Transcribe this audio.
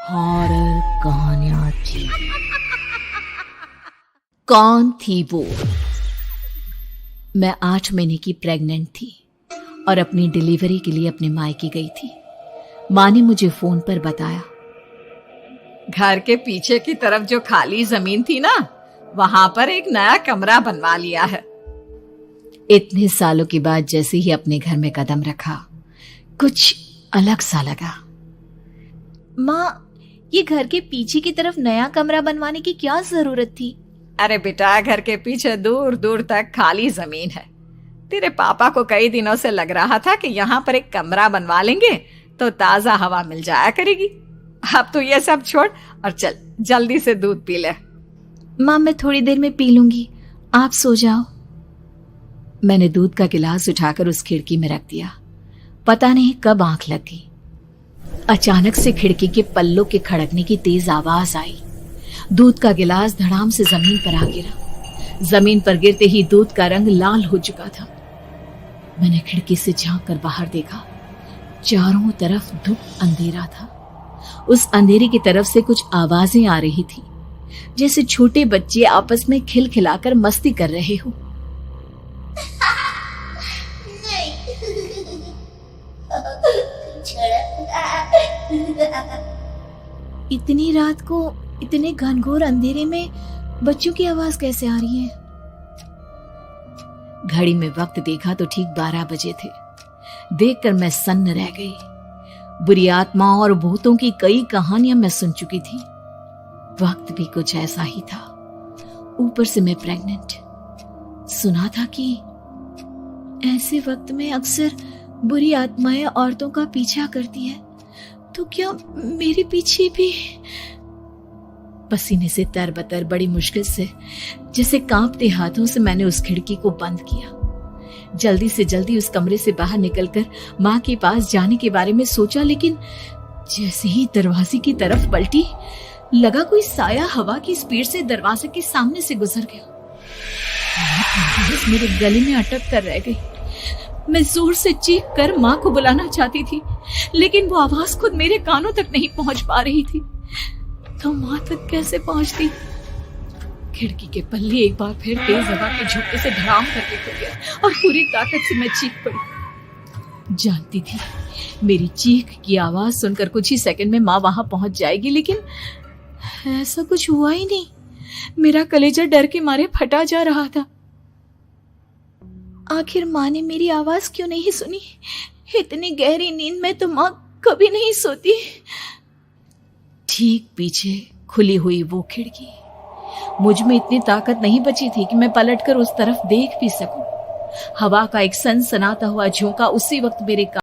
Horror कहानियां थी। कौन थी वो? मैं 8 महीने की प्रेग्नेंट थी और अपनी डिलीवरी के लिए अपने मायके गई थी। माँ ने मुझे फोन पर बताया, घर के पीछे की तरफ जो खाली जमीन थी ना, वहां पर एक नया कमरा बनवा लिया है। इतने सालों के बाद जैसे ही अपने घर में कदम रखा, कुछ अलग सा लगा। माँ, ये घर के पीछे की तरफ नया कमरा बनवाने की क्या जरूरत थी? अरे बेटा, घर के पीछे दूर दूर तक खाली जमीन है। तेरे पापा को कई दिनों से लग रहा था कि यहाँ पर एक कमरा बनवा लेंगे तो ताजा हवा मिल जाया करेगी। अब तो ये सब छोड़ और चल जल्दी से दूध पी ले। माँ, मैं थोड़ी देर में पी लूंगी, आप सो जाओ। मैंने दूध का गिलास उठाकर उस खिड़की में रख दिया। पता नहीं कब आंख लग गई। अचानक से खिड़की के पल्लों के खड़कने की तेज आवाज आई। दूध का गिलास धड़ाम से जमीन पर आ गिरा। जमीन पर गिरते ही दूध का रंग लाल हो चुका था। मैंने खिड़की से झांक कर बाहर देखा। चारों तरफ धुप अंधेरा था। उस अंधेरे की तरफ से कुछ आवाजें आ रही थी, जैसे छोटे बच्चे आपस में खिलखिलाकर मस्ती कर रहे हो। इतनी रात को इतने घनघोर अंधेरे में बच्चों की आवाज कैसे आ रही है? घड़ी में वक्त देखा तो ठीक 12 बजे थे। देखकर मैं सन्न रह गई। बुरी आत्माओं और भूतों की कई कहानियां मैं सुन चुकी थी। वक्त भी कुछ ऐसा ही था। ऊपर से मैं प्रेग्नेंट। सुना था कि ऐसे वक्त में अक्सर बुरी आत्माएं औरतों का पीछा करती हैं। तो क्या मेरे पीछे भी? पसीने से तरबतर बड़ी मुश्किल से, जैसे कांपते हाथों से मैंने उस खिड़की को बंद किया। जल्दी से जल्दी उस कमरे से बाहर निकलकर माँ के पास जाने के बारे में सोचा, लेकिन जैसे ही दरवाजे की तरफ पलटी, लगा कोई साया हवा की स्पीड से दरवाजे के सामने से गुजर गया। मेरे गले में अटक कर रह गई। मैं जोर से चीख कर माँ को बुलाना चाहती थी, लेकिन वो आवाज खुद मेरे कानों तक नहीं पहुंच पा रही थी। तो माँ तक कैसे पहुंचती? खिड़की के पल्ले एक बार फिर तेज हवा के झोंके से धड़ाम करके खुल गया और पूरी ताकत से मैं चीख पड़ी। जानती थी मेरी चीख की आवाज सुनकर कुछ ही सेकंड में माँ वहां पहुंच जाएगी, लेकिन ऐसा कुछ हुआ ही नहीं। मेरा कलेजा डर के मारे फटा जा रहा था। आखिर माँ ने मेरी आवाज क्यों नहीं सुनी? इतनी गहरी नींद में तो माँ कभी नहीं सोती। ठीक पीछे खुली हुई वो खिड़की। मुझ में इतनी ताकत नहीं बची थी कि मैं पलटकर उस तरफ देख भी सकूं। हवा का एक सनसनाता हुआ झोंका उसी वक्त मेरे